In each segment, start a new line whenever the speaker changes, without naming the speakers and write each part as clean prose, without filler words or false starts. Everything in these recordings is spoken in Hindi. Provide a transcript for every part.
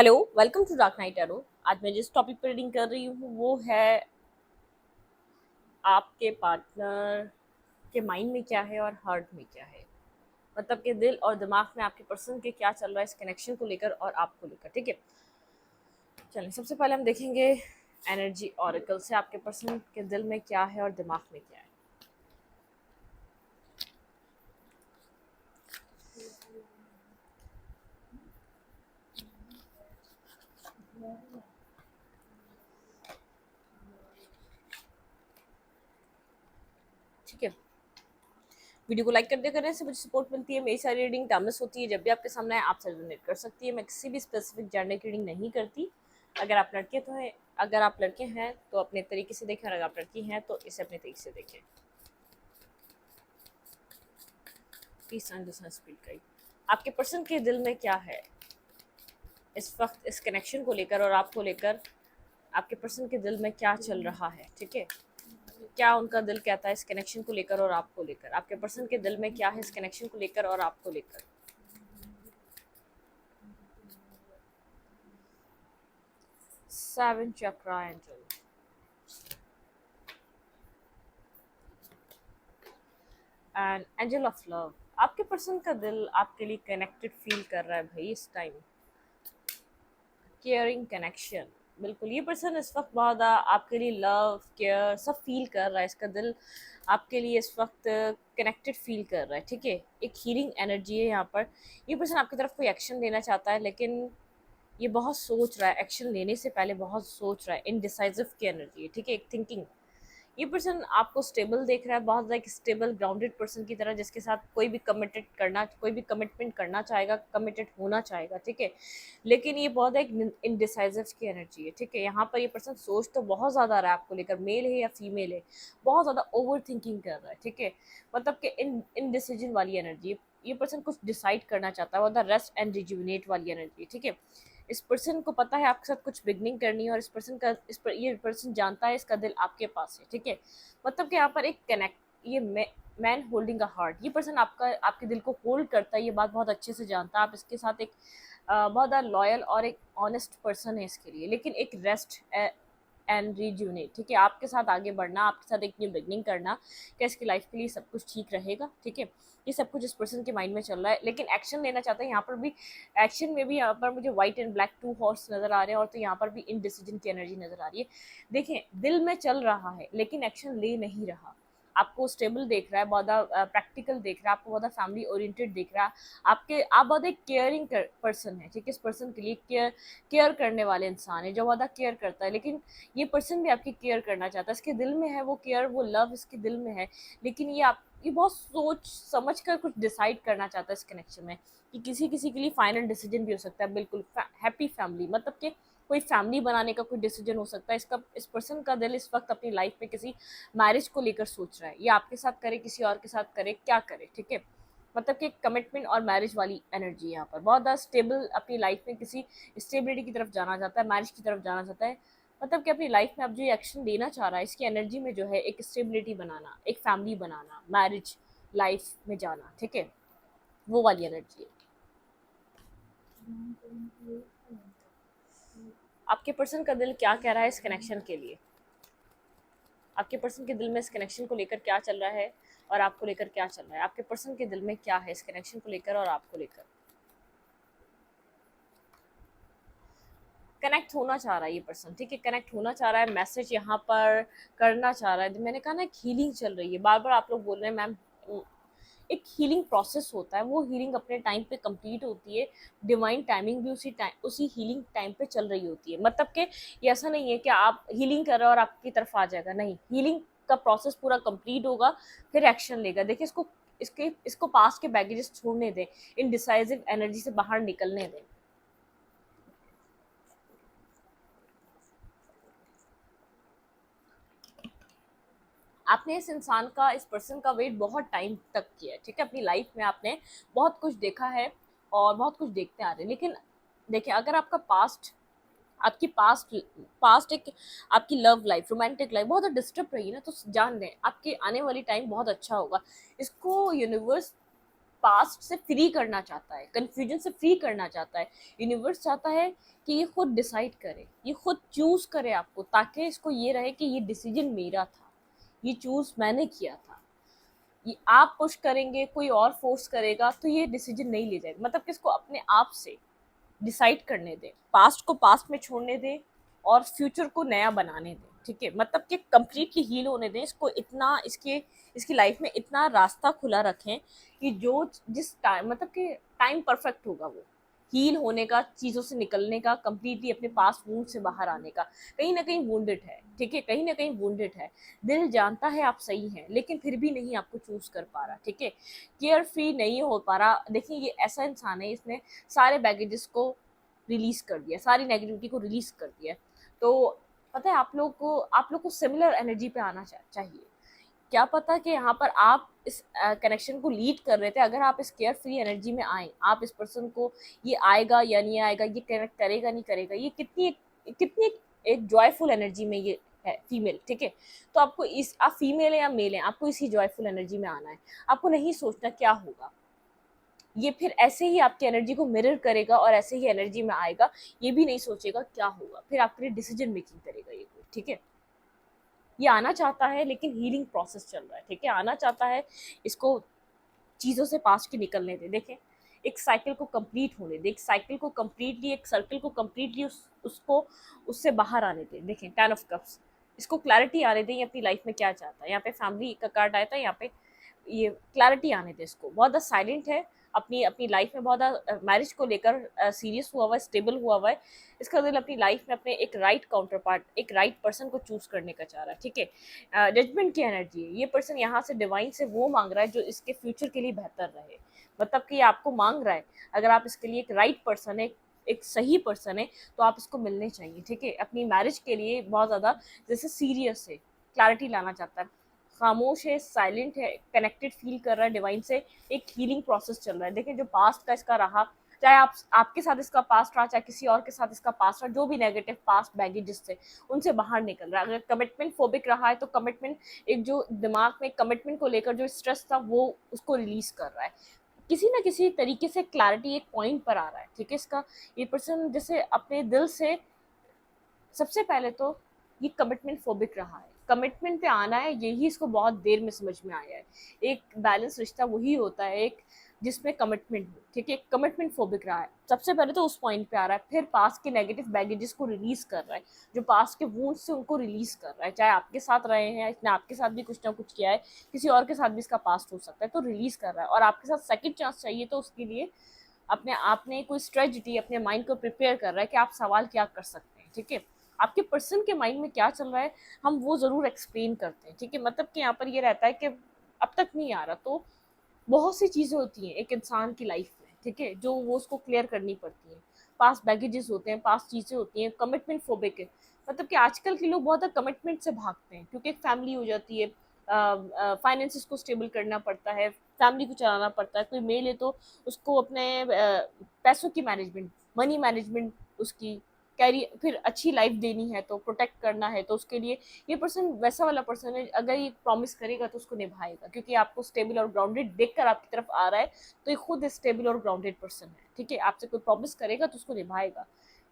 Hello, welcome to Dark Knight Arrow. आज मैं जिस टॉपिक पर रीडिंग कर रही हूँ वो है आपके पार्टनर के माइंड में क्या है और हार्ट में क्या है। मतलब कि दिल और दिमाग में आपके पर्सन के क्या चल रहा है इस कनेक्शन को लेकर और आपको लेकर। ठीक है, चलिए सबसे पहले हम देखेंगे एनर्जी ऑरेकल से आपके पर्सन के दिल में क्या है और दिमाग में क्या है। ठीक है, वीडियो को लाइक कर दिया करने से मुझे सपोर्ट मिलती है। मेरी सारी रीडिंग टाइमलेस होती है, जब भी आपके सामने आए आप से रेजोनेट कर सकती है। मैं किसी भी स्पेसिफिक जेंडर की रीडिंग नहीं करती। अगर आप लड़के तो हैं, अगर आप लड़के हैं तो अपने तरीके से देखें, और अगर आप लड़की हैं तो इसे अपने तरीके से देखें। Please speed guide. आपके पर्सन के दिल में क्या है इस वक्त इस कनेक्शन को लेकर और आपको लेकर। आपके पर्सन के दिल में क्या चल रहा है, ठीक है, क्या उनका दिल कहता है इस कनेक्शन को लेकर और आपको लेकर। आपके पर्सन के दिल में क्या है इस कनेक्शन को लेकर और आपको लेकर। Seven chakra angel and angel of love. आपके पर्सन का दिल आपके लिए कनेक्टेड फील कर रहा है भाई इस टाइम। केयरिंग कनेक्शन, बिल्कुल ये पर्सन इस वक्त बहुत आपके लिए लव केयर सब फील कर रहा है। इसका दिल आपके लिए इस वक्त कनेक्टेड फील कर रहा है। ठीक है, एक हीलिंग एनर्जी है यहाँ पर। ये पर्सन आपकी तरफ कोई एक्शन लेना चाहता है, लेकिन ये बहुत सोच रहा है। एक्शन लेने से पहले बहुत सोच रहा है। इनडिसाइसिव की एनर्जी है। ठीक है, एक थिंकिंग। ये पर्सन आपको स्टेबल देख रहा है, बहुत ज़्यादा एक स्टेबल ग्राउंडेड पर्सन की तरह, जिसके साथ कोई भी कमिटमेंट करना चाहेगा, कमिटेड होना चाहेगा। ठीक है, लेकिन ये बहुत एक इनडिसाइसिव की एनर्जी है। ठीक है, यहाँ पर ये पर्सन सोच तो बहुत ज़्यादा रहा है आपको लेकर, मेल है या फीमेल है, बहुत ज़्यादा ओवर थिंकिंग कर रहा है। ठीक है, मतलब कि इनडिसीजन वाली एनर्जी। ये पर्सन कुछ डिसाइड करना चाहता है, बहुत रेस्ट एंड रिजुविनेट वाली एनर्जी। ठीक है, इस पर्सन को पता है आपके साथ कुछ बिगनिंग करनी है, और ये पर्सन जानता है इसका दिल आपके पास है। ठीक है, मतलब कि यहाँ पर एक कनेक्ट, ये मैन होल्डिंग अ हार्ट। ये पर्सन आपके दिल को होल्ड करता है, ये बात बहुत अच्छे से जानता है। आप इसके साथ एक बहुत ज़्यादा लॉयल और एक ऑनेस्ट पर्सन है इसके लिए, लेकिन एक रेस्ट एंड रिज्यूनेट। ठीक है, आपके साथ आगे बढ़ना, आपके साथ एक न्यू बिगनिंग करना, क्या इसकी लाइफ के लिए सब कुछ ठीक रहेगा। ठीक है, ये सब कुछ इस पर्सन के माइंड में चल रहा है, लेकिन एक्शन लेना चाहता है। यहाँ पर भी एक्शन में भी यहाँ पर मुझे white and black two horse नजर आ रहे हैं, और तो यहाँ पर भी इनडिसीजन की एनर्जी नजर आ रही है। देखें, दिल में चल रहा है लेकिन एक्शन ले नहीं रहा। आपको स्टेबल देख रहा है, बहुत प्रैक्टिकल देख रहा है, आपको बहुत फैमिली ओरिएंटेड देख रहा है। आप बहुत एक केयरिंग पर्सन है। ठीक है, इस पर्सन के लिए केयर करने वाले इंसान है, जो बहुत केयर करता है। लेकिन ये पर्सन भी आपकी केयर करना चाहता है। इसके दिल में है वो केयर, वो लव इसके दिल में है। लेकिन ये बहुत सोच समझ कर कुछ डिसाइड करना चाहता है इस कनेक्शन में, कि किसी किसी के लिए फाइनल डिसीजन भी हो सकता है। बिल्कुल हैप्पी फैमिली, मतलब कि कोई फैमिली बनाने का कोई डिसीजन हो सकता है। इस पर्सन का दिल इस वक्त अपनी लाइफ में किसी मैरिज को लेकर सोच रहा है। ये आपके साथ करे, किसी और के साथ करे, क्या करे। ठीक है, मतलब कि कमिटमेंट और मैरिज वाली एनर्जी यहाँ पर बहुत ज़्यादा स्टेबल, अपनी लाइफ में किसी स्टेबिलिटी की तरफ जाना चाहता है, मैरिज की तरफ जाना चाहता है। मतलब कि अपनी लाइफ में अब जो एक्शन लेना चाह रहा है, इसकी एनर्जी में जो है एक स्टेबिलिटी बनाना, एक फैमिली बनाना, मैरिज लाइफ में जाना। ठीक है, वो वाली एनर्जी है। आपके पर्सन का दिल क्या कह रहा है इस कनेक्शन के लिए। आपके पर्सन के दिल में इस कनेक्शन को लेकर क्या चल रहा है और आपको लेकर क्या चल रहा है। आपके पर्सन के दिल में क्या है इस कनेक्शन को लेकर और आपको लेकर। कनेक्ट होना चाह रहा है ये पर्सन। ठीक है, कनेक्ट होना चाह रहा है, मैसेज यहाँ पर करना चाह रहा है। मैंने कहा ना, एक हीलिंग चल रही है। बार बार आप लोग बोल रहे हैं मैम, एक हीलिंग प्रोसेस होता है, वो हीलिंग अपने टाइम पे कंप्लीट होती है। डिवाइन टाइमिंग भी उसी हीलिंग टाइम पे चल रही होती है। मतलब कि ये ऐसा नहीं है कि आप हीलिंग कर रहे हो और आपकी तरफ आ जाएगा, नहीं, हीलिंग का प्रोसेस पूरा कंप्लीट होगा, फिर एक्शन लेगा। देखिए, इसको पास्ट के बैगेजेस छोड़ने दें, इन डिसाइसिव एनर्जी से बाहर निकलने दें। आपने इस इंसान का, इस पर्सन का वेट बहुत टाइम तक किया है। ठीक है, अपनी लाइफ में आपने बहुत कुछ देखा है और बहुत कुछ देखते आ रहे हैं। लेकिन देखिए, अगर आपकी पास्ट एक आपकी लव लाइफ, रोमांटिक लाइफ बहुत डिस्टर्ब रही है ना, तो जान लें आपके आने वाली टाइम बहुत अच्छा होगा। इसको यूनिवर्स पास्ट से फ्री करना चाहता है, कन्फ्यूजन से फ्री करना चाहता है। यूनिवर्स चाहता है कि ये खुद डिसाइड करे, ये खुद चूज करे आपको, ताकि इसको ये रहे कि ये डिसीजन मेरा था, ये चूज मैंने किया था। ये आप पुश करेंगे, कोई और फोर्स करेगा तो ये डिसीजन नहीं ले जाएगा। मतलब कि इसको अपने आप से डिसाइड करने दें, पास्ट को पास्ट में छोड़ने दें और फ्यूचर को नया बनाने दें। ठीक है, मतलब कि कंप्लीटली हील होने दें इसको, इतना इसकी लाइफ में इतना रास्ता खुला रखें कि जो जिस टाइम, मतलब कि टाइम परफेक्ट होगा वो हील होने का, चीज़ों से निकलने का, कंप्लीटली अपने पास वूंड से बाहर आने का। कहीं ना कहीं वुंडेड है, ठीक है, कहीं ना कहीं वुंडेड है। दिल जानता है आप सही हैं, लेकिन फिर भी नहीं आपको चूज कर पा रहा। ठीक है, केयर फ्री नहीं हो पा रहा। देखिए, ये ऐसा इंसान है, इसने सारे बैगेजेस को रिलीज कर दिया, सारी नेगेटिविटी को रिलीज कर दिया। तो पता है, आप लोग को सिमिलर एनर्जी पे आना चाहिए। क्या पता कि यहाँ पर आप इस कनेक्शन को लीड कर रहे थे, अगर आप इस केयर फ्री एनर्जी में आए, आप इस पर्सन को, ये आएगा या नहीं आएगा, ये कनेक्ट करेगा नहीं करेगा, ये कितनी एक जॉयफुल एनर्जी में ये है फीमेल। ठीक है, तो आपको आप फीमेल है या मेल है, आपको इसी जॉयफुल एनर्जी में आना है। आपको नहीं सोचना क्या होगा, ये फिर ऐसे ही आपकी एनर्जी को मिरर करेगा और ऐसे ही एनर्जी में आएगा। ये भी नहीं सोचेगा क्या होगा, फिर आपके लिए डिसीजन मेकिंग करेगा ये। ठीक है, ये आना चाहता है, लेकिन हीलिंग प्रोसेस चल रहा है। ठीक है, आना चाहता है, इसको चीज़ों से पास के निकलने दे। देखें, एक साइकिल को कंप्लीट होने दे, एक साइकिल को कम्प्लीटली, एक सर्कल को कम्प्लीटली उसको उससे बाहर आने दे। देखें, 10 ऑफ कप्स, इसको क्लैरिटी आने दें ये अपनी लाइफ में क्या चाहता है। यहाँ पे फैमिली का कार्ड आया था, यहाँ पे ये क्लैरिटी आने दे इसको। बहुत ज़्यादा साइलेंट है, अपनी अपनी लाइफ में बहुत ज़्यादा मैरिज को लेकर सीरियस हुआ हुआ है, स्टेबल हुआ हुआ है। इसका दिल अपनी लाइफ में अपने एक राइट काउंटर पार्ट, एक राइट पर्सन को चूज करने का चाह रहा है। ठीक है, जजमेंट की एनर्जी है, ये पर्सन यहाँ से डिवाइन से वो मांग रहा है जो इसके फ्यूचर के लिए बेहतर रहे। मतलब कि ये आपको मांग रहा है, अगर आप इसके लिए एक राइट पर्सन है, एक सही पर्सन है, तो आप इसको मिलने चाहिए। ठीक है, अपनी मैरिज के लिए बहुत ज़्यादा जैसे सीरियस है, क्लैरिटी लाना चाहता है, खामोश है, साइलेंट है, कनेक्टेड फील कर रहा है डिवाइन से। एक हीलिंग प्रोसेस चल रहा है। देखिए, जो पास्ट का इसका रहा, चाहे आपके साथ इसका पास्ट रहा, चाहे किसी और के साथ इसका पास्ट रहा, जो भी नेगेटिव पास्ट बैगेजेस थे उनसे बाहर निकल रहा है। अगर कमिटमेंट फोबिक रहा है तो कमिटमेंट, एक जो दिमाग में कमिटमेंट को लेकर जो स्ट्रेस था वो उसको रिलीज कर रहा है। किसी ना किसी तरीके से क्लैरिटी एक पॉइंट पर आ रहा है। ठीक है, इसका ये पर्सन जैसे अपने दिल से, सबसे पहले तो ये कमिटमेंट फोबिक रहा है, कमिटमेंट पे आना है, यही इसको बहुत देर में समझ में आया है। एक बैलेंस रिश्ता वही होता है एक जिसमें कमिटमेंट हो। ठीक है, कमिटमेंट फोबिक रहा है, सबसे पहले तो उस पॉइंट पे आ रहा है, फिर पास के नेगेटिव बैगेजेस को रिलीज कर रहा है, जो पास के वूंड से उनको रिलीज कर रहा है। चाहे आपके साथ रहे हैं, इसने आपके साथ भी कुछ ना कुछ किया है, किसी और के साथ भी इसका पास्ट हो सकता है, तो रिलीज कर रहा है। और आपके साथ सेकंड चांस चाहिए, तो उसके लिए अपने आप ने कोई स्ट्रेटजी, अपने माइंड को प्रिपेयर कर रहा है कि आप सवाल क्या कर सकते हैं। ठीक है, आपके पर्सन के माइंड में क्या चल रहा है, हम वो ज़रूर एक्सप्लेन करते हैं। ठीक है, मतलब कि यहाँ पर ये रहता है कि अब तक नहीं आ रहा, तो बहुत सी चीज़ें होती हैं एक इंसान की लाइफ में। ठीक है, जो वो उसको क्लियर करनी पड़ती हैं। पास्ट बैगेजेस होते हैं, पास्ट चीज़ें होती हैं, कमिटमेंट फोबिक है। मतलब कि आजकल के लोग बहुत ज़्यादा कमिटमेंट से भागते हैं, क्योंकि एक फैमिली हो जाती है, फाइनेंसिस को स्टेबल करना पड़ता है, फैमिली को चलाना पड़ता है। कोई मेल है तो उसको अपने पैसों की मैनेजमेंट, मनी मैनेजमेंट, उसकी कैरियर, फिर अच्छी लाइफ देनी है तो प्रोटेक्ट करना है, तो उसके लिए ये पर्सन वैसा वाला पर्सन है, अगर ये प्रॉमिस करेगा तो उसको निभाएगा, क्योंकि आपको स्टेबल और ग्राउंडेड देखकर आपकी तरफ आ रहा है, तो ये खुद स्टेबल और ग्राउंडेड पर्सन है। ठीक है, आपसे कोई प्रॉमिस करेगा तो उसको निभाएगा,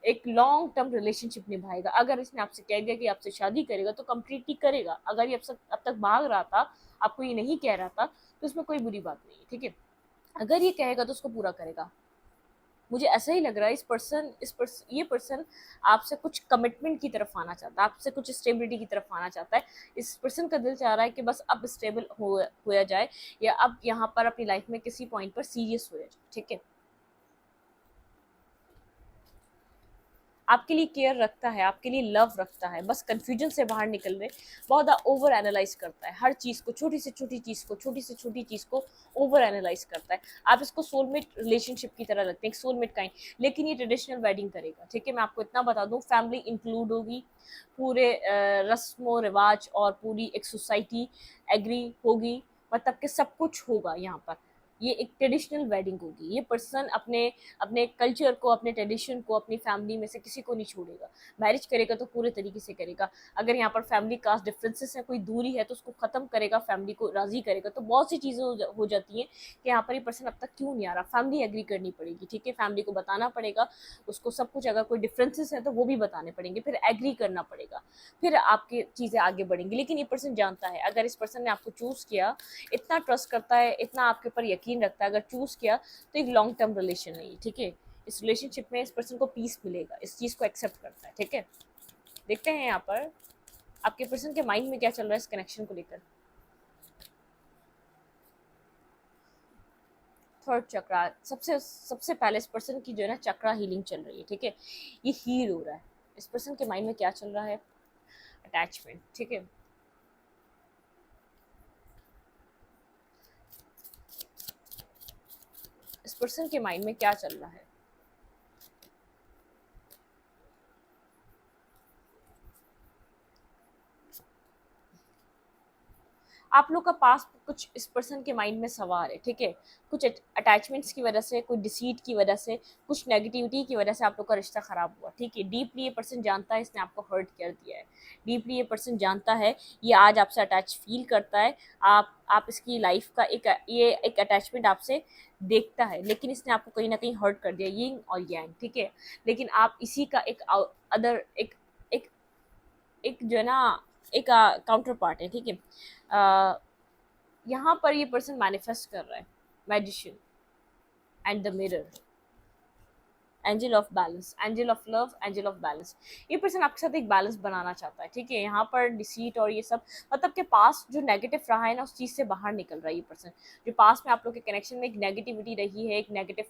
एक लॉन्ग टर्म रिलेशनशिप निभाएगा। अगर इसने आपसे कह दिया कि आपसे शादी करेगा तो कंप्लीटली करेगा। अगर ये अब तक भाग रहा था, आपको ये नहीं कह रहा था, तो इसमें कोई बुरी बात नहीं है। ठीक है, अगर ये कहेगा तो उसको पूरा करेगा। मुझे ऐसा ही लग रहा है, ये पर्सन आपसे कुछ कमिटमेंट की तरफ आना चाहता है, आपसे कुछ स्टेबिलिटी की तरफ आना चाहता है। इस पर्सन का दिल चाह रहा है कि बस अब स्टेबल होया जाए, या अब यहाँ पर अपनी लाइफ में किसी पॉइंट पर सीरियस हो जाए। ठीक है, आपके लिए केयर रखता है, आपके लिए लव रखता है, बस कंफ्यूजन से बाहर निकलने बहुत ज़्यादा ओवर एनालाइज करता है हर चीज़ को, छोटी से छोटी चीज़ को, छोटी से छोटी चीज़ को ओवर एनालाइज करता है। आप इसको सोलमेट रिलेशनशिप की तरह रखते हैं, एक सोलमेट काइंड, लेकिन ये ट्रेडिशनल वेडिंग करेगा। ठीक है, मैं आपको इतना बता दूँ, फैमिली इंक्लूड होगी, पूरे रस्मो रिवाज और पूरी एक सोसाइटी एग्री होगी, मतलब कि सब कुछ होगा यहाँ पर। ये एक ट्रेडिशनल वेडिंग होगी। ये पर्सन अपने अपने कल्चर को, अपने ट्रेडिशन को, अपनी फैमिली में से किसी को नहीं छोड़ेगा। मैरिज करेगा तो पूरे तरीके से करेगा। अगर यहाँ पर फैमिली कास्ट डिफरेंसेस है, कोई दूरी है, तो उसको ख़त्म करेगा, फैमिली को राज़ी करेगा। तो बहुत सी चीज़ें हो जाती हैं कि यहाँ पर ये पर्सन अब तक क्यों नहीं आ रहा। फैमिली एग्री करनी पड़ेगी, ठीक है, फैमिली को बताना पड़ेगा उसको सब कुछ। अगर कोई डिफरेंसेस है तो वो भी बताने पड़ेंगे, फिर एग्री करना पड़ेगा, फिर आपकी चीज़ें आगे बढ़ेंगी। लेकिन ये पर्सन जानता है, अगर इस पर्सन ने आपको चूज़ किया, इतना ट्रस्ट करता है, इतना आपके ऊपर यकीन रखता है, अगर चूज़ किया तो एक लॉन्ग टर्म रिलेशन है ये, ठीक है। इस रिलेशनशिप में इस पर्सन को पीस मिलेगा, इस चीज़ को एक्सेप्ट करता है, ठीक है। देखते हैं यहाँ पर आपके पर्सन के माइंड में क्या चल रहा है इस कनेक्शन को लेकर। थर्ड चक्रा, सबसे सबसे पहले इस पर्सन की जो है ना चक्रा हीलिंग चल रही है, ठीक है। ये हील हो रहा है। इस पर्सन के माइंड में क्या चल रहा है, अटैचमेंट, ठीक है। इस पर्सन के माइंड में क्या चल रहा है, आप लोग का पास कुछ इस पर्सन के माइंड में सवार है, ठीक है। कुछ अटैचमेंट्स की वजह से, कुछ डिसीट की वजह से, कुछ नेगेटिविटी की वजह से आप लोग का रिश्ता ख़राब हुआ, ठीक है। डीपली ये पर्सन जानता है इसने आपको हर्ट कर दिया है। डीपली ये पर्सन जानता है, ये आज आपसे अटैच फील करता है। आप इसकी लाइफ का एक अटैचमेंट आपसे देखता है, लेकिन इसने आपको कहीं ना कहीं हर्ट कर दिया, यिंग और यांग, ठीक है। लेकिन आप इसी का एक अदर एक एक एक जो है ना एक काउंटर पार्ट है, ठीक है। यहाँ पर ये पर्सन मैनिफेस्ट कर रहा है, magician and the mirror, angel of balance, angel of love, angel of balance. ये पर्सन आपके साथ एक बैलेंस बनाना चाहता है, ठीक है। यहाँ पर डिसीट और ये सब मतलब के पास जो नेगेटिव रहा है ना, उस चीज़ से बाहर निकल रहा है ये पर्सन। जो पास में आप लोग के कनेक्शन में एक नेगेटिविटी रही है, एक नेगेटिव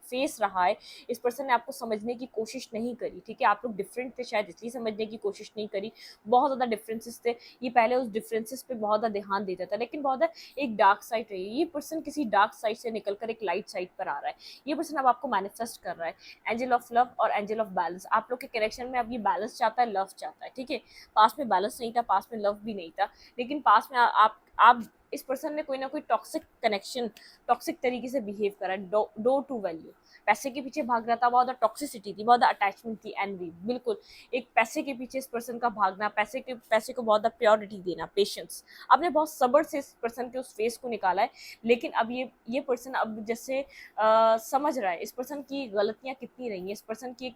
फेस रहा है, इस पर्सन ने आपको समझने की कोशिश नहीं करी, ठीक है। आप लोग डिफरेंट थे शायद, इसलिए समझने की कोशिश नहीं करी। बहुत ज़्यादा डिफरेंसेस थे, ये पहले उस डिफरेंसेस पे बहुत ज़्यादा ध्यान देता था, लेकिन बहुत ज़्यादा एक डार्क साइड रही है। ये पर्सन किसी डार्क साइड से निकल कर एक लाइट साइड पर आ रहा है। ये पर्सन अब आपको मैनिफेस्ट कर रहा है, एंजल ऑफ लव और एंजल ऑफ बैलेंस। आप लोग के कनेक्शन में अब ये बैलेंस चाहता है, लव चाहता है, ठीक है। पास में बैलेंस नहीं था, पास में लव भी नहीं था, लेकिन पास में आप इस पर्सन ने कोई ना कोई टॉक्सिक कनेक्शन, टॉक्सिक तरीके से बिहेव करा, डो टू वैल्यू, पैसे के पीछे भाग रहा था, बहुत ज़्यादा टॉक्सिसिटी थी, बहुत ज़्यादा अटैचमेंट थी, एनवी, बिल्कुल एक पैसे के पीछे इस पर्सन का भागना, पैसे को बहुत ज़्यादा प्योरिटी देना, पेशेंस। आपने बहुत सब्र से इस पर्सन के उस फेस को निकाला है, लेकिन अब ये पर्सन अब जैसे समझ रहा है इस पर्सन की गलतियाँ कितनी रही हैं, इस पर्सन की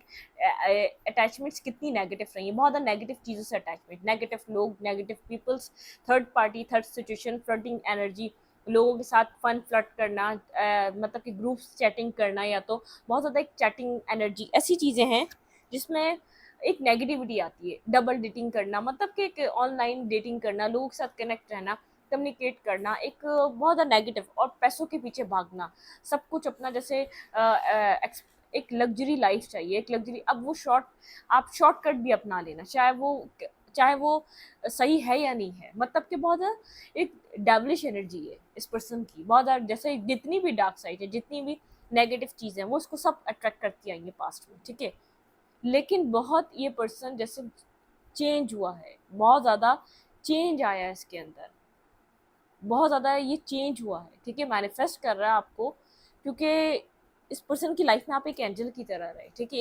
अटैचमेंट्स कितनी नेगेटिव रही हैं, बहुत ज़्यादा नेगेटिव चीज़ों से अटैचमेंट, नेगेटिव लोग, negative peoples, third party, third situation, flirting energy, लोगों के साथ फन फ्लर्ट करना, मतलब कि ग्रुप चैटिंग करना, या तो बहुत ज़्यादा एक चैटिंग एनर्जी, ऐसी चीज़ें हैं जिसमें एक नेगेटिविटी आती है। डबल डेटिंग करना, मतलब कि एक ऑनलाइन डेटिंग करना, लोगों के साथ कनेक्ट रहना, कम्युनिकेट करना, एक बहुत ज़्यादा नेगेटिव, और पैसों के पीछे भागना, सब कुछ अपना जैसे एक लग्जरी लाइफ चाहिए, एक लग्जरी, अब वो आप शॉर्टकट भी अपना लेना, चाहे वो सही है या नहीं है, मतलब कि बहुत ज़्यादा एक डेविलिश एनर्जी है इस पर्सन की, बहुत ज़्यादा जैसे जितनी भी डार्क साइड है, जितनी भी नेगेटिव चीज़ें हैं, वो उसको सब अट्रैक्ट करती आएंगी पास्ट में, ठीक है। लेकिन बहुत ये पर्सन जैसे चेंज हुआ है, बहुत ज़्यादा चेंज आया है इसके अंदर, बहुत ज़्यादा ये चेंज हुआ है, ठीक है। मैनिफेस्ट कर रहा है आपको, क्योंकि इस पर्सन की लाइफ में आप एक एंजल की तरह रहे, ठीक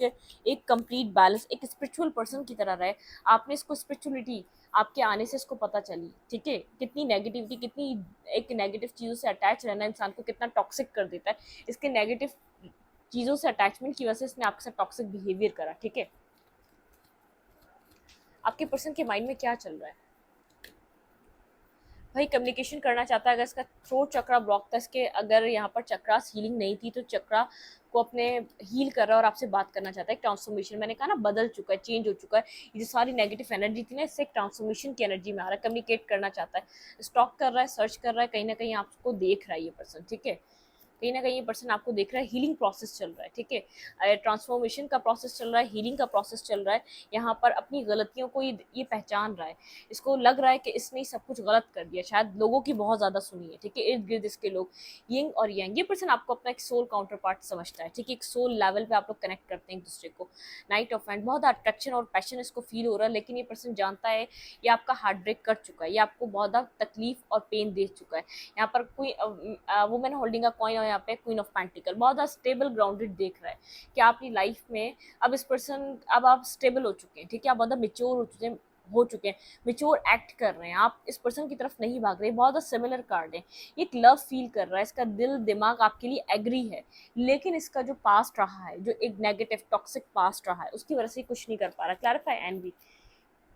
है। एक कंप्लीट बैलेंस, एक स्पिरिचुअल पर्सन की तरह रहे। आपने इसको स्पिरिचुअलिटी आपके आने से इसको पता चली, ठीक है। कितनी नेगेटिविटी, कितनी एक नेगेटिव चीज़ों से अटैच रहना इंसान को कितना टॉक्सिक कर देता है। इसके नेगेटिव चीज़ों से अटैचमेंट की वजह से इसने आपके साथ टॉक्सिक बिहेवियर करा, ठीक है। आपके पर्सन के माइंड में क्या चल रहा है, भाई कम्युनिकेशन करना चाहता है। अगर इसका थ्रोट चक्रा ब्लॉक था, इसके अगर यहाँ पर चक्रास हीलिंग नहीं थी, तो चक्रा को अपने हील कर रहा है और आपसे बात करना चाहता है। एक ट्रांसफॉर्मेशन, मैंने कहा ना, बदल चुका है, चेंज हो चुका है। ये जो सारी नेगेटिव एनर्जी थी ना, इससे एक ट्रांसफॉर्मेशन की एनर्जी में आ रहा है, कम्युनिकेट करना चाहता है, स्टॉक कर रहा है, सर्च कर रहा है, कहीं ना कहीं आपको देख रहा है ये पर्सन, ठीक है। कहीं ना कहीं ये पर्सन आपको देख रहा है, हीलिंग प्रोसेस चल रहा है, ठीक है, ट्रांसफॉर्मेशन का प्रोसेस चल रहा है, हीलिंग का प्रोसेस चल रहा है। यहाँ पर अपनी गलतियों को ये पहचान रहा है, इसको लग रहा है कि इसने सब कुछ गलत कर दिया, शायद लोगों की बहुत ज़्यादा सुनी है, ठीक है, इर्द गिर्द इसके लोग यिंग और यांग। ये पर्सन आपको अपना एक सोल काउंटर पार्ट समझता है, ठीक है, एक सोल लेवल पे आप लोग कनेक्ट करते हैं एक दूसरे को। नाइट ऑफ एंड, बहुत अट्रैक्शन और पैशन इसको फील हो रहा है, लेकिन ये पर्सन जानता है ये आपका हार्ट ब्रेक कर चुका है, ये आपको बहुत ज़्यादा तकलीफ और पेन दे चुका है। यहाँ पर कोई वुमेन होल्डिंग अ कॉइन और यहाँ पे क्वीन ऑफ पेंटिकल, बहुत ज़्यादा स्टेबल ग्राउंडेड देख रहा है कि आपकी लाइफ में अब इस पर्सन, अब आप स्टेबल हो चुके हैं, ठीक है, आप बहुत मेच्योर हो चुके हैं, मेच्योर एक्ट कर रहे हैं, आप इस पर्सन की तरफ नहीं भाग रहे। बहुत ज़्यादा सिमिलर कार्ड है, ये एक लव फील कर रहा है, इसका दिल दिमाग आपके लिए एग्री है, लेकिन इसका जो पास्ट रहा है, जो एक नेगेटिव टॉक्सिक पास्ट रहा है, उसकी वजह से कुछ नहीं कर पा रहा। क्लैरिफाई एनवी,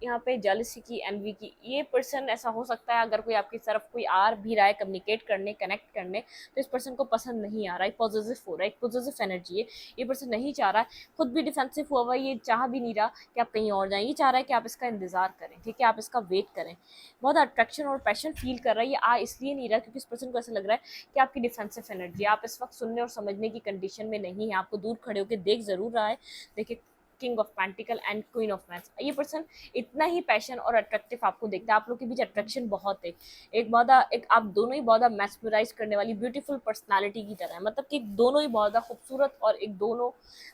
यहाँ पे जेलसी की, एनवी की, ये पर्सन ऐसा हो सकता है अगर कोई आपकी तरफ कोई आ भी रहा है कम्युनिकेट करने, कनेक्ट करने, तो इस पर्सन को पसंद नहीं आ रहा है, पॉजिटिव हो रहा है, एक पॉजिटिव एनर्जी है, ये पर्सन नहीं चाह रहा है, खुद भी डिफेंसिव हुआ हुआ है, ये चाह भी नहीं रहा कि आप कहीं और जाएं, ये चाह रहा है कि आप इसका इंतजार करें, ठीक है, आप इसका वेट करें। बहुत अट्रैक्शन और पैशन फील कर रहा है, ये आ इसलिए नहीं रहा क्योंकि इस पर्सन को ऐसा लग रहा है कि आपकी डिफेंसिव एनर्जी, आप इस वक्त सुनने और समझने की कंडीशन में नहीं है, आपको दूर खड़े होकर देख जरूर रहा है। देखिए, king of pentacles and queen of मैंस, ये पर्सन इतना ही पैशन और अट्रैक्टिव आपको देखता है, आप लोग के बीच अट्रैक्शन बहुत है, एक आप दोनों ही बहुत मैस्मराइज करने वाली ब्यूटीफुल पर्सनालिटी की तरह है, मतलब कि दोनों ही बहुत खूबसूरत और एक दोनों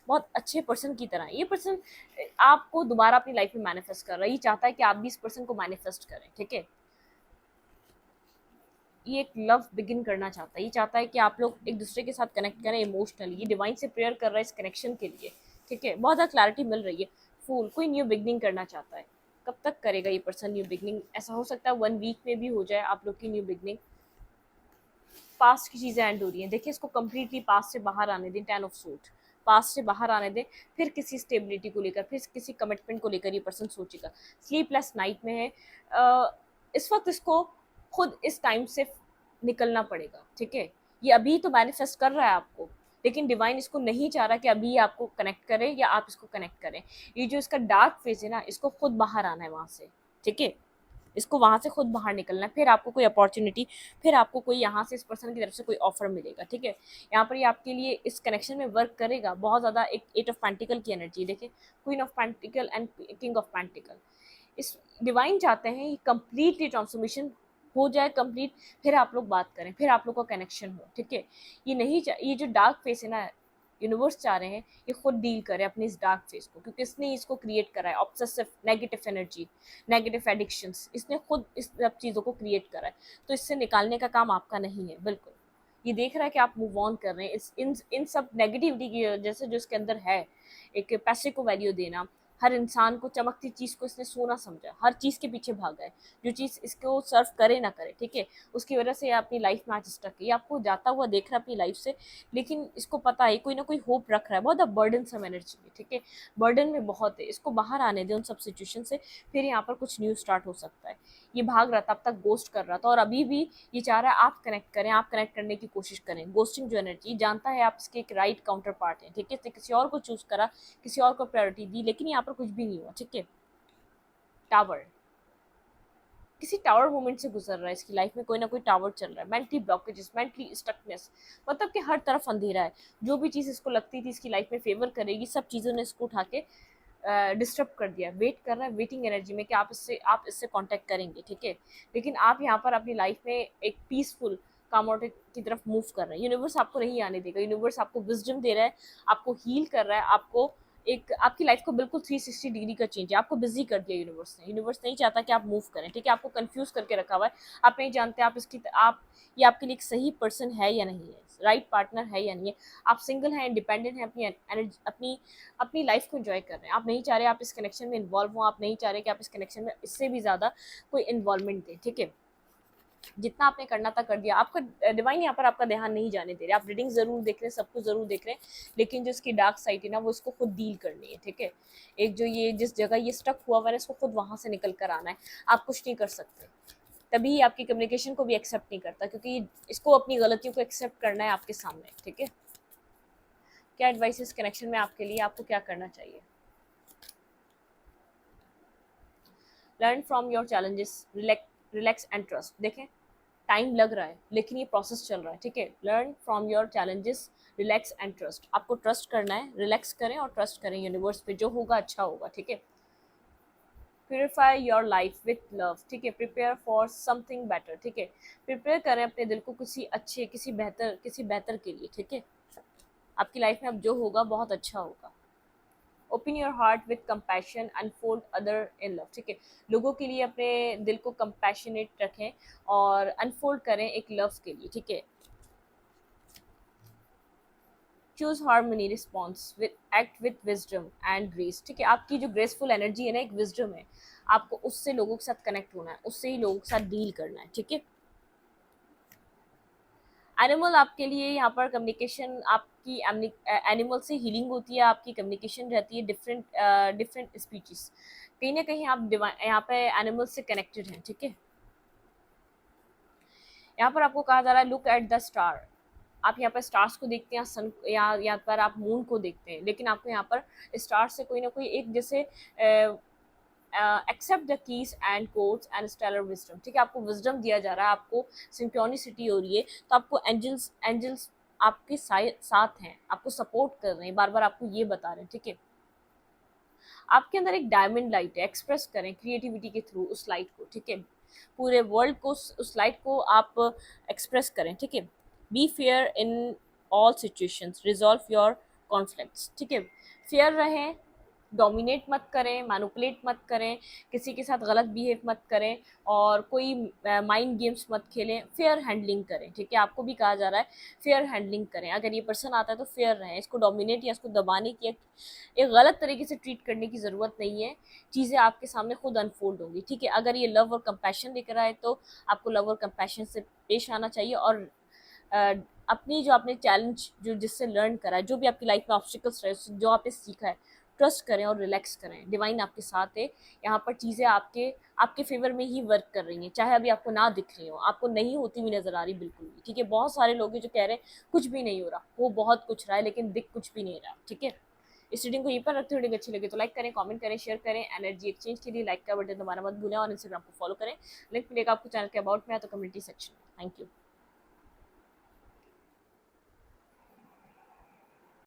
बहुत अच्छे पर्सन की तरह है। ये पर्सन आपको दोबारा अपनी लाइफ में मैनिफेस्ट कर रहा है, ये चाहता है कि आप भी इस पर्सन को मैनिफेस्ट करें, ठीक है, ये एक लव बिगिन करना चाहता है, ये चाहता है कि आप लोग एक दूसरे के साथ कनेक्ट करें इमोशनली, ये डिवाइन से प्रेयर कर रहा है इस कनेक्शन के लिए, ठीक है, बहुत ज़्यादा क्लैरिटी मिल रही है। फूल, कोई न्यू बिगनिंग करना चाहता है, कब तक करेगा ये पर्सन न्यू बिगनिंग, ऐसा हो सकता है 1 वीक में भी हो जाए आप लोग की न्यू बिगनिंग। पास्ट की चीज़ें एंड हो रही हैं, देखिए इसको कम्प्लीटली पास्ट से बाहर आने दें, 10 ऑफ सूट, पास्ट से बाहर आने दें, फिर किसी स्टेबिलिटी को लेकर, फिर किसी कमिटमेंट को लेकर ये पर्सन सोचेगा। स्लीपलेस नाइट में है, इस वक्त इसको खुद इस टाइम से निकलना पड़ेगा, ठीक है, ये अभी तो मैनिफेस्ट कर रहा है आपको, लेकिन डिवाइन इसको नहीं चाह रहा कि अभी आपको कनेक्ट करे या आप इसको कनेक्ट करें। ये जो इसका डार्क फेज है ना, इसको खुद बाहर आना है वहाँ से, ठीक है, इसको वहाँ से खुद बाहर निकलना है, फिर आपको कोई अपॉर्चुनिटी, फिर आपको कोई यहाँ से इस पर्सन की तरफ से कोई ऑफर मिलेगा, ठीक है, यहाँ पर ये आपके लिए इस कनेक्शन में वर्क करेगा। बहुत ज़्यादा एक 8 ऑफ पेंटिकल की एनर्जी देखिए, queen of pentacles and king of pentacle, इस डिवाइन चाहते हैं ये कंप्लीटली ट्रांसफॉर्मेशन हो जाए कंप्लीट, फिर आप लोग बात करें, फिर आप लोग का कनेक्शन हो, ठीक है, ये नहीं ये जो डार्क फेस है ना, यूनिवर्स चाह रहे हैं ये खुद डील करे अपने इस डार्क फेस को, क्योंकि इसने इसको क्रिएट करा है, obsessive negative energy, negative addictions, इसने खुद इस सब चीज़ों को क्रिएट करा है, तो इससे निकालने का काम आपका नहीं है बिल्कुल। ये देख रहा है कि आप मूव ऑन कर रहे हैं इन सब नेगेटिविटी की वजह से जो इसके अंदर है, एक पैसे को वैल्यू देना, हर इंसान को, चमकती चीज़ को इसने सोना समझा, हर चीज़ के पीछे भागा है, जो चीज़ इसको सर्व करे ना करे, ठीक है, उसकी वजह से अपनी लाइफ में आज स्टक है, ये आपको जाता हुआ देख रहा है अपनी लाइफ से, लेकिन इसको पता है कोई ना कोई होप रख रहा है, बहुत बर्डन सम एनर्जी में, ठीक है, बर्डन में बहुत है, इसको बाहर आने दें उन सब सिचुएशन से, फिर यहाँ पर कुछ न्यू स्टार्ट हो सकता है। ये भाग रहा था, अब तक गोस्ट कर रहा था, और अभी भी ये चाह रहा है आप कनेक्ट करें, आप कनेक्ट करने की कोशिश करें। गोस्टिंग जो एनर्जी जानता है आप इसके एक राइट काउंटर पार्ट है, ठीक है, किसी और को चूज करा, किसी और को प्रायोरिटी दी, लेकिन यहाँ पर कुछ भी नहीं हुआ, ठीक है। टावर, किसी टावर मोमेंट से गुजर रहा है, इसकी लाइफ में कोई ना कोई टावर चल रहा है, मेंटली ब्लॉकेजेस, मेंटली स्टकनेस, मतलब कि हर तरफ अंधेरा है, जो भी चीज़ इसको लगती थी इसकी लाइफ में फेवर करेगी, सब चीज़ों ने इसको उठा के डिस्टर्ब कर दिया, वेट कर रहा है, वेटिंग एनर्जी में कि आप इससे कांटेक्ट करेंगे, ठीक है, लेकिन आप यहाँ पर अपनी लाइफ में एक पीसफुल काम आउट की तरफ मूव कर रहे हैं। यूनिवर्स आपको नहीं आने देगा, यूनिवर्स आपको विजडम दे रहा है, आपको हील कर रहा है, आपको एक आपकी लाइफ को बिल्कुल 360 डिग्री का चेंज है, आपको बिजी कर दिया यूनिवर्स ने। यूनिवर्स नहीं चाहता कि आप मूव करें, ठीक है, आपको कंफ्यूज करके रखा हुआ है, आप नहीं जानते आप ये आपके लिए एक सही पर्सन है या नहीं है, राइट पार्टनर है या नहीं है, आप सिंगल हैं, इंडिपेंडेंट हैं, अपनी एनर्जी अपनी लाइफ को एंजॉय कर रहे हैं, आप नहीं चाह रहे आप इस कनेक्शन में इन्वॉल्व हो, आप नहीं चाह रहे कि आप इस कनेक्शन में इससे भी ज़्यादा कोई इन्वॉल्वमेंट दें, ठीक है, जितना आपने करना था कर दिया। आपका डिवाइन यहाँ पर आपका ध्यान नहीं जाने दे रहे, आप रीडिंग जरूर देख रहे हैं, सब कुछ जरूर देख रहे हैं, लेकिन जो इसकी डार्क साइड है ना, वो इसको खुद डील करनी है, ठीक है, एक जो ये जिस जगह ये स्टक हुआ हुआ है इसको खुद वहां से निकल कर आना है, आप कुछ नहीं कर सकते, तभी आपकी कम्युनिकेशन को भी एक्सेप्ट नहीं करता, क्योंकि इसको अपनी गलतियों को एक्सेप्ट करना है आपके सामने, ठीक है। क्या एडवाइस इस कनेक्शन में आपके लिए, आपको क्या करना चाहिए? Learn from your challenges, relax and trust. देखें, टाइम लग रहा है लेकिन ये प्रोसेस चल रहा है, ठीक है। Learn from your challenges, relax and trust. आपको ट्रस्ट करना है, रिलैक्स करें और ट्रस्ट करें यूनिवर्स पे, जो होगा अच्छा होगा, ठीक है। Purify your life with love, ठीक है। प्रिपेयर फॉर समथिंग बेटर, ठीक है। प्रिपेयर करें अपने दिल को किसी अच्छे, किसी बेहतर के लिए, ठीक है। आपकी लाइफ में अब जो होगा बहुत अच्छा होगा। Open your heart with compassion, unfold other in love, ठीक है। लोगों के लिए अपने दिल को कंपैशनेट रखें और अनफोल्ड करें एक लव के लिए, ठीक है। Choose harmony response with act with wisdom and grace, ठीक है। आपकी जो ग्रेसफुल एनर्जी है ना, एक विजडम है, आपको उससे लोगों के साथ कनेक्ट होना है, उससे ही लोगों के साथ डील करना है, ठीक है। एनिमल आपके लिए यहाँ पर कम्युनिकेशन, आपकी एनिमल से हीलिंग होती है, आपकी कम्युनिकेशन रहती है डिफरेंट स्पीचीज। कहीं ना कहीं आप यहाँ पे एनिमल से कनेक्टेड हैं, ठीक है। यहाँ पर आपको कहा जा रहा है लुक एट द स्टार। आप यहाँ पर स्टार्स को देखते हैं, सन, यहाँ पर आप मून को देखते हैं, लेकिन आपको यहाँ पर स्टार्स से कोई ना कोई एक जैसे accept the keys and codes and stellar wisdom, ठीक है। आपको विजडम दिया जा रहा है, आपको सिंक्रोनिसिटी हो रही है, तो आपको एंजल्स आपके साथ हैं, आपको सपोर्ट कर रहे हैं, बार बार आपको ये बता रहे हैं, ठीक है। आपके अंदर एक डायमंड लाइट है, एक्सप्रेस करें क्रिएटिविटी के थ्रू उस लाइट को, ठीक है। पूरे वर्ल्ड को उस लाइट को आप एक्सप्रेस करें, ठीक है। Be fair in all situations, resolve your conflicts, ठीक है। फेयर रहें, डोमिनेट मत करें, मैनिपुलेट मत करें, किसी के साथ गलत बिहेव मत करें और कोई माइंड गेम्स मत खेलें, फेयर हैंडलिंग करें, ठीक है। आपको भी कहा जा रहा है फेयर हैंडलिंग करें। अगर ये पर्सन आता है तो फेयर रहें, इसको डोमिनेट या इसको दबाने की एक गलत तरीके से ट्रीट करने की ज़रूरत नहीं है। चीज़ें आपके सामने खुद अनफोल्ड होंगी, ठीक है। अगर ये लव और कंपैशन लेकर आए तो आपको लव और कंपैशन से पेश आना चाहिए और अपनी जो आपने चैलेंज जो जिससे लर्न करा है, जो भी आपकी लाइफ में ऑब्स्टिकल्स रहे, जो आपने सीखा है, ट्रस्ट करें और रिलैक्स करें। डिवाइन आपके साथ है, यहाँ पर चीज़ें आपके आपके फेवर में ही वर्क कर रही हैं, चाहे अभी आपको ना दिख रही हो, आपको नहीं होती हुई नजर आ रही बिल्कुल भी, ठीक है। बहुत सारे लोग हैं जो कह रहे हैं कुछ भी नहीं हो रहा, वो बहुत कुछ रहा है लेकिन दिख कुछ भी नहीं रहा, ठीक है। इस रीडिंग को यहीं पर रखते रीडिंग अच्छी लगे तो लाइक करें, कमेंट करें, शेयर करें। एनर्जी एक्सचेंज के लिए लाइक का बटन दबाना मत भूलें और इंस्टाग्राम को फॉलो करें। लिंक मिलेगा आपको चैनल के अबाउट में या तो कम्युनिटी सेक्शन में। Thank you.